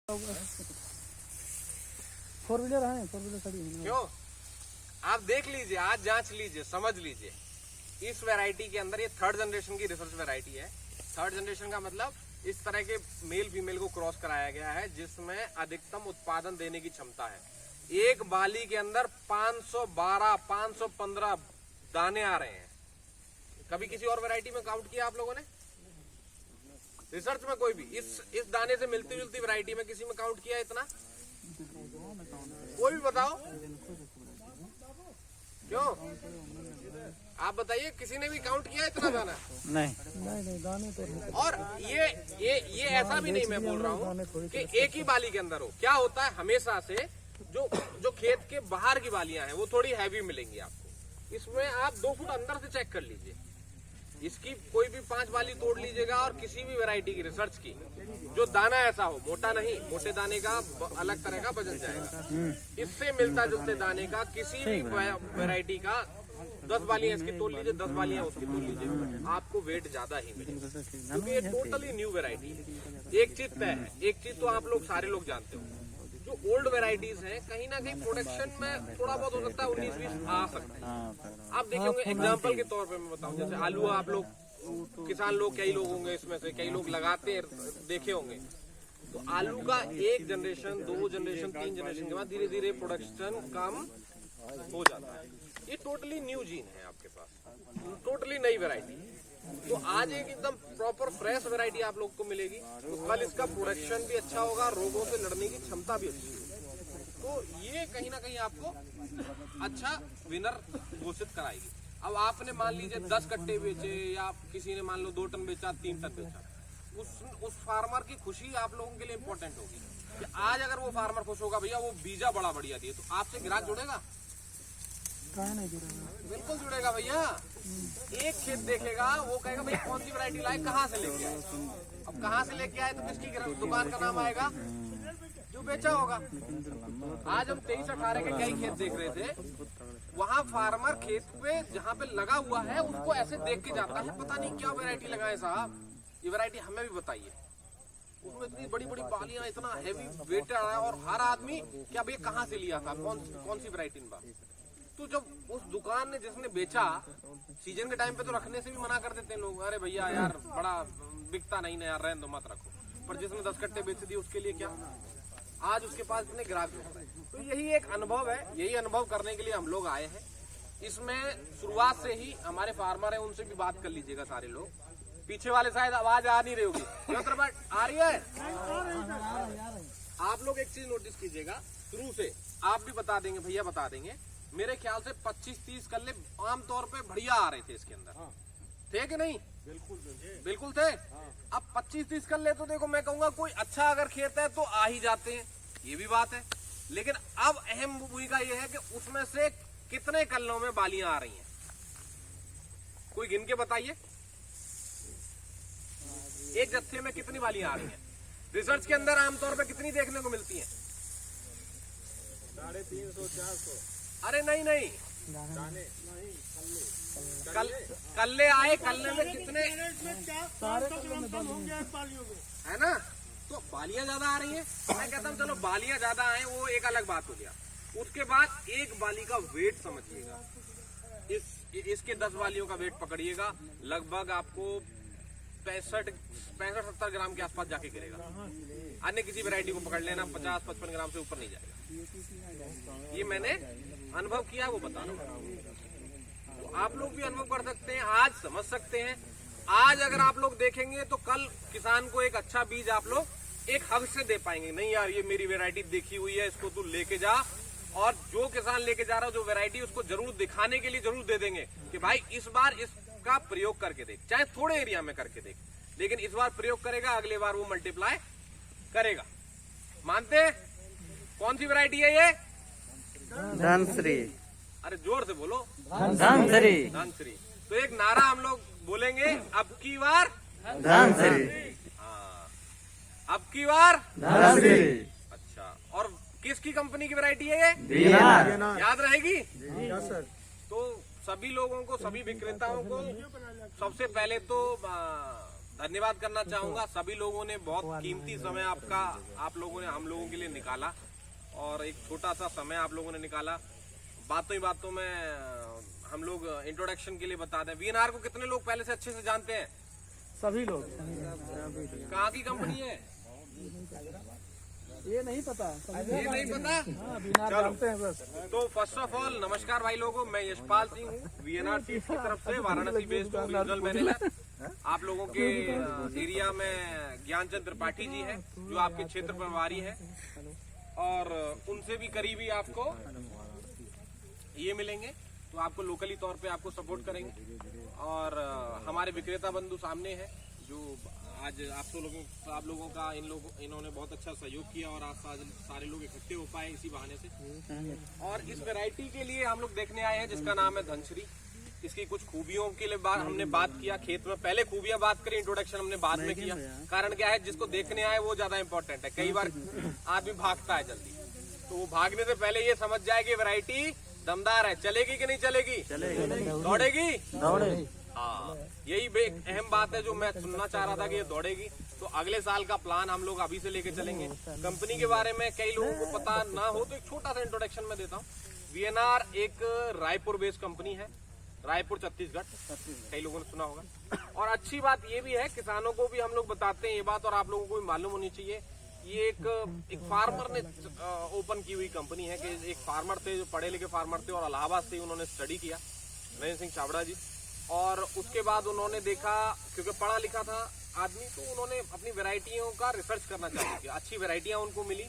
Four wheeler है, four wheeler खड़ी है। क्यों? आप देख लीजिए, आज जांच लीजिए, समझ लीजिए। इस वैरायटी के अंदर ये थर्ड जनरेशन की रिसर्च वैरायटी है। थर्ड जनरेशन का मतलब इस तरह के मेल फीमेल को क्रॉस कराया गया है जिसमें अधिकतम उत्पादन देने की क्षमता है। एक बाली के अंदर 512, 515 दाने आ रहे हैं। कभी किसी और वैरायटी में काउंट किया आप लोगों ने? रिसर्च में कोई भी इस दाने से मिलती जुलती वैरायटी में किसी में काउंट किया इतना? कोई भी बताओ। क्यों? आप बताइए, किसी ने भी काउंट किया इतना दाना? नहीं दाने तो नहीं। और ये ऐसा भी नहीं मैं बोल रहा हूँ कि एक ही बाली के अंदर हो। क्या होता है हमेशा से जो खेत के बाहर की बालियां हैं वो थोड़ी हैवी मिलेंगी आपको। इसमें आप 2 फुट अंदर से चेक कर लीजिए। इसकी कोई भी 5 बाली तोड़ लीजिएगा और किसी भी वैरायटी की रिसर्च की जो दाना ऐसा हो, मोटा नहीं, मोटे दाने का अलग तरह का वजन जाएगा। इससे मिलता जुलते दाने का किसी भी वैरायटी का 10 बालियां इसकी तोड़ लीजिए, 10 बालियां उसकी तोड़ लीजिए, आपको वेट ज्यादा ही मिलेगा क्योंकि ये टोटली न्यू वैरायटी है। एक चीज तय है, एक चीज तो आप लोग सारे लोग जानते हो, जो ओल्ड वैरायटीज हैं कहीं ना कहीं प्रोडक्शन में थोड़ा बहुत हो सकता है 19-20 आ सकता है। आप देखे होंगे, एग्जांपल के तौर पे मैं बताऊं, जैसे आलू आप लोग किसान लोग कई लोग होंगे, इसमें से कई लोग लगाते हैं, देखे होंगे। तो आलू का 1 जनरेशन, 2 जनरेशन, 3 जनरेशन के बाद धीरे धीरे प्रोडक्शन कम हो जाता है। ये टोटली न्यू जीन है आपके पास, टोटली नई वैरायटी। तो आज एक एकदम प्रॉपर फ्रेश वैरायटी आप लोग को मिलेगी, तो कल इसका प्रोडक्शन भी अच्छा होगा, रोगों से लड़ने की क्षमता भी अच्छी होगी। तो ये कहीं ना कहीं आपको अच्छा विनर घोषित कराएगी। अब आपने मान लीजिए 10 कट्टे बेचे या किसी ने मान लो 2 टन बेचा, 3 टन बेचा, उस फार्मर की खुशी आप लोगों के लिए इम्पोर्टेंट होगी कि आज अगर वो फार्मर खुश होगा, भैया वो बीजा बड़ा बढ़िया दिए, तो आपसे ग्राहक जुड़ेगा? नहीं जुड़ेगा। बिल्कुल जुड़ेगा भैया। एक खेत देखेगा, वो कहेगा भाई कौन सी वैरायटी लाए, कहाँ से लेके आए। अब कहाँ से लेके आए तो किसकी दुकान का नाम आएगा? जो बेचा होगा। आज हम 23-18 के कई खेत देख रहे थे, वहाँ फार्मर खेत पे जहाँ पे लगा हुआ है उसको ऐसे देख के जाता है, पता नहीं क्या वैरायटी लगाए साहब, ये वैरायटी हमें भी बताइए। उसमें इतनी बड़ी बड़ी बालियां, इतना हैवी वेट आ रहा है, और हर आदमी क्या भैया कहाँ से लिया था, कौन सी वैरायटी में। तो जब उस दुकान ने जिसने बेचा, सीजन के टाइम पे तो रखने से भी मना कर देते हैं लोग, अरे भैया यार बड़ा बिकता नहीं ना यार, रहने दो, मत रखो। पर जिसने 10 कट्टे बेच दिए उसके लिए क्या, आज उसके पास इतने ग्राहक होते हैं। तो यही एक अनुभव है, यही अनुभव करने के लिए हम लोग आए हैं। इसमें शुरुआत से ही हमारे फार्मर है, उनसे भी बात कर लीजिएगा सारे लोग। पीछे वाले शायद आवाज आ नहीं रही होगी, आ रही है? आप लोग एक चीज नोटिस कीजिएगा, शुरू से आप भी बता देंगे, भैया बता देंगे, मेरे ख्याल से 25-30 कल्ले आमतौर पे बढ़िया आ रहे थे इसके अंदर। थे कि नहीं? बिल्कुल थे। अब 25-30 कल्ले तो देखो, मैं कहूंगा कोई अच्छा अगर खेत है तो आ ही जाते हैं, ये भी बात है। लेकिन अब अहम भूमिका ये है कि उसमें से कितने कल्लों में बालियां आ रही हैं, कोई गिन के बताइए। एक जत्थे में कितनी बालियां आ रही हैं? रिसर्च के अंदर आमतौर पे कितनी देखने को मिलती हैं? 350-400। अरे नहीं, कल्ले आए, कल्ले में कितने है ना? तो बालियां ज्यादा आ रही हैं। मैं कहता हूँ चलो बालियां ज्यादा आए वो एक अलग बात हो गया। उसके बाद एक बाली का वेट समझिएगा, इसके 10 बालियों का वेट पकड़िएगा, लगभग आपको 65-70 ग्राम के आसपास जाके गिरेगा। अन्य किसी वैरायटी को पकड़ लेना 50-55 ग्राम से ऊपर नहीं जाएगा। ये मैंने अनुभव किया, वो बता रहा हूँ। तो आप लोग भी अनुभव कर सकते हैं, आज समझ सकते हैं। आज अगर आप लोग देखेंगे तो कल किसान को एक अच्छा बीज आप लोग एक हक से दे पाएंगे। नहीं यार ये मेरी वैरायटी देखी हुई है, इसको तू लेके जा। और जो किसान लेके जा रहा हो जो वैरायटी, उसको जरूर दिखाने के लिए जरूर दे देंगे कि भाई इस बार इसका प्रयोग करके देख, चाहे थोड़े एरिया में करके देख, लेकिन इस बार प्रयोग करेगा, अगले बार वो मल्टीप्लाई करेगा। मानते? कौन सी वैरायटी है ये? धनश्री। अरे जोर से बोलो। धनश्री। तो एक नारा हम लोग बोलेंगे, अब की बार धनश्री। हाँ, अब की बार धनश्री। अच्छा, और किसकी कंपनी की वैरायटी है ये? बीनार। याद रहेगी? सर। तो सभी लोगों को, सभी विक्रेताओं को सबसे पहले तो धन्यवाद करना चाहूंगा। सभी लोगों ने बहुत कीमती समय आपका आप लोगों ने हम लोगों के लिए निकाला और एक छोटा सा समय आप लोगों ने निकाला। बातों ही बातों में हम लोग इंट्रोडक्शन के लिए बता दें, वीएनआर को कितने लोग पहले से अच्छे से जानते हैं? सभी लोग। कहाँ की कंपनी है ये नहीं पता। ये नहीं पता? हाँ, वीएनआर जानते हैं बस। तो फर्स्ट ऑफ ऑल नमस्कार भाई लोगों, मैं यशपाल सिंह हूँ, वीएनआर की तरफ से वाराणसी बेस्ड हूँ, रीजनल मैनेजर। आप लोगों के एरिया में ज्ञानचंद त्रिपाठी जी हैं जो आपके क्षेत्र प्रभारी हैं और उनसे भी करीबी आपको ये मिलेंगे, तो आपको लोकली तौर पे आपको सपोर्ट करेंगे। और हमारे विक्रेता बंधु सामने हैं जो आज आप लोगों का इन्होंने बहुत अच्छा सहयोग किया और आज सारे लोग इकट्ठे हो पाए इसी बहाने से। और इस वैरायटी के लिए हम लोग देखने आए हैं जिसका नाम है धनश्री। इसकी कुछ खूबियों के लिए हमने बात किया, खेत में पहले खूबियां बात करी, इंट्रोडक्शन हमने बाद में किया। कारण क्या है, जिसको देखने आए वो ज्यादा इंपॉर्टेंट है। कई बार आदमी भागता है जल्दी, तो वो भागने से पहले ये समझ जाए कि वैरायटी दमदार है, चलेगी कि नहीं चलेगी, दौड़ेगी। हाँ, यही अहम बात है जो मैं सुनना चाह रहा था कि ये दौड़ेगी। तो अगले साल का प्लान हम लोग अभी से लेके चलेंगे। कंपनी के बारे में कई लोगों को पता ना हो तो एक छोटा सा इंट्रोडक्शन मैं देता हूँ। वीएनआर एक रायपुर बेस्ड कंपनी है, रायपुर छत्तीसगढ़, कई लोगों ने सुना होगा। और अच्छी बात ये भी है, किसानों को भी हम लोग बताते हैं ये बात और आप लोगों को भी मालूम होनी चाहिए, ये एक फार्मर ने ओपन की हुई कंपनी है कि एक फार्मर थे जो पढ़े लिखे फार्मर थे और इलाहाबाद से उन्होंने स्टडी किया, नरेंद्र सिंह छाबड़ा जी। और उसके बाद उन्होंने देखा, क्योंकि पढ़ा लिखा था आदमी, तो उन्होंने अपनी वैरायटियों का रिसर्च करना चालू किया। अच्छी वैरायटियां उनको मिली,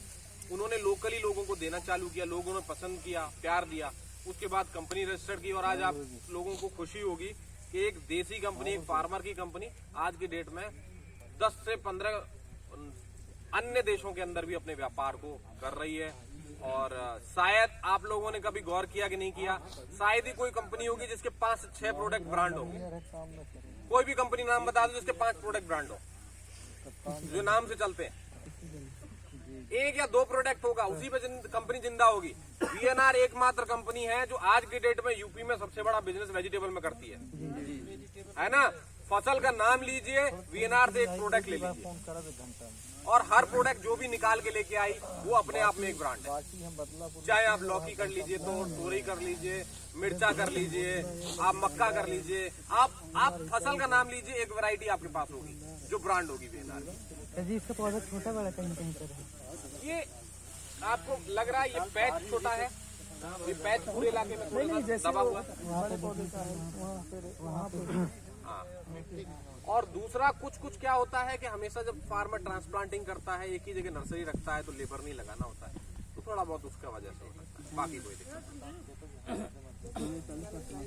उन्होंने लोकली लोगों को देना चालू किया, लोगों ने पसंद किया, प्यार दिया। उसके बाद कंपनी रजिस्टर्ड की और आज आप लोगों को खुशी होगी कि एक देसी कंपनी, एक फार्मर की कंपनी आज की डेट में 10 से 15 अन्य देशों के अंदर भी अपने व्यापार को कर रही है। और शायद आप लोगों ने कभी गौर किया कि नहीं किया, शायद ही कोई कंपनी होगी जिसके 5 से 6 प्रोडक्ट ब्रांड होंगे। कोई भी कंपनी नाम बता दो जिसके 5 प्रोडक्ट ब्रांड हो, जो नाम से चलते हैं। 1 या 2 प्रोडक्ट होगा, उसी पे कंपनी जिंदा होगी। वीएनआर एकमात्र कंपनी है जो आज की डेट में यूपी में सबसे बड़ा बिजनेस वेजिटेबल में करती है ना। फसल का नाम लीजिए, वीएनआर से एक प्रोडक्ट ले लीजिए और हर प्रोडक्ट जो भी निकाल के लेके आई वो अपने आप में एक ब्रांड है। चाहे आप लौकी कर लीजिए, तो तोरई कर लीजिए, मिर्चा कर लीजिए, आप मक्का कर लीजिए, आप फसल का नाम लीजिए, एक वैरायटी आपके पास होगी जो ब्रांड होगी वीएनआर। इसका प्रोडक्ट छोटा बड़ा कहीं पर ये आपको लग रहा है ये पैच छोटा है, ये पैच पूरे इलाके में थोड़ा सा दबा हुआ है। हाँ। और दूसरा कुछ क्या होता है कि हमेशा जब फार्मर ट्रांसप्लांटिंग करता है, एक ही जगह नर्सरी रखता है, तो लेबर नहीं लगाना होता है, तो थोड़ा बहुत उसका वजह से हो सकता है, बाकी कोई दिक्कत नहीं।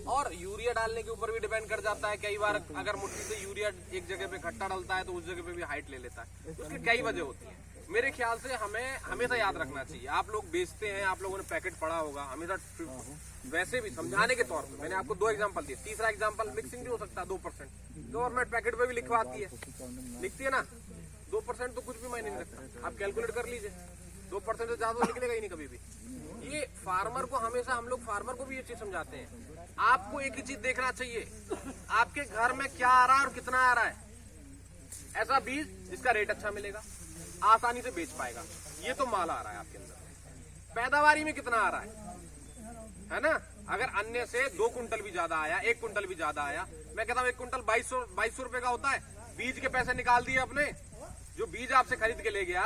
और यूरिया डालने के ऊपर भी डिपेंड कर जाता है। कई बार अगर मुट्ठी से यूरिया एक जगह पे इकट्ठा डालता है तो उस जगह पे भी हाइट ले लेता है, उसकी कई वजह होती है। मेरे ख्याल से हमें हमेशा याद रखना चाहिए, आप लोग बेचते हैं, आप लोगों ने पैकेट पढ़ा होगा, हमेशा वैसे भी समझाने के तौर पे मैंने आपको 2 एग्जांपल दिए। तीसरा एग्जांपल मिक्सिंग भी हो सकता है 2%, गवर्नमेंट पैकेट पे भी लिखवाती है, लिखती है ना 2%, तो कुछ भी मायने नहीं रखता, आप कैलकुलेट कर लीजिए, 2% से ज्यादा निकलेगा ही नहीं कभी भी। ये फार्मर को हमेशा हम लोग फार्मर को भी ये चीज समझाते हैं, आपको एक ही चीज देखना चाहिए, आपके घर में क्या आ रहा है और कितना आ रहा है। ऐसा बीज जिसका रेट अच्छा मिलेगा, आसानी से बेच पाएगा, ये तो माल आ रहा है आपके अंदर। पैदावारी में कितना आ रहा है ना। अगर अन्य से 2 कुंटल भी ज्यादा आया, 1 कुंटल भी ज्यादा आया, मैं कहता हूँ 1 कुंटल 2200 रुपए का होता है, बीज के पैसे निकाल दिए अपने, जो बीज आपसे खरीद के ले गया,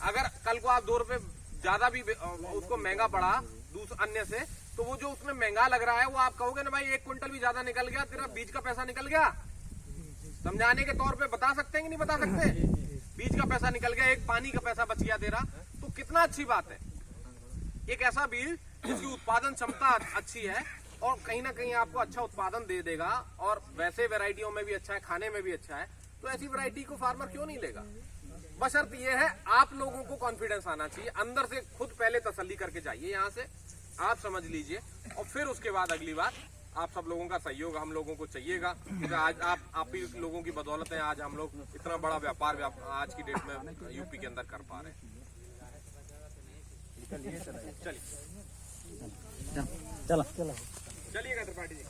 अगर कल को आप 2 रुपए ज्यादा भी उसको महंगा पड़ा अन्य से, तो वो जो उसमें महंगा लग रहा है वो आप कहोगे ना भाई 1 कुंटल भी ज्यादा निकल गया, तेरा बीज का पैसा निकल गया। समझाने के तौर पे बता सकते हैं कि नहीं बता सकते, बीज का पैसा निकल गया, एक पानी का पैसा बच गया तेरा, तो कितना अच्छी बात है। एक ऐसा बीज जिसकी उत्पादन क्षमता अच्छी है और कहीं ना कहीं आपको अच्छा उत्पादन दे देगा और वैसे वैरायटियों में भी अच्छा है, खाने में भी अच्छा है, तो ऐसी वैरायटी को फार्मर क्यों नहीं लेगा। बशर्त ये है आप लोगों को कॉन्फिडेंस आना चाहिए, अंदर से खुद पहले तसल्ली करके जाइए, यहाँ से आप समझ लीजिए और फिर उसके बाद अगली बात आप सब लोगों का सहयोग हम लोगों को चाहिएगा, क्योंकि आज आप ही लोगों की बदौलत है आज हम लोग इतना बड़ा व्यापार आज की डेट में यूपी के अंदर कर पा रहे हैं। चलिएगा त्रिपाठी जी।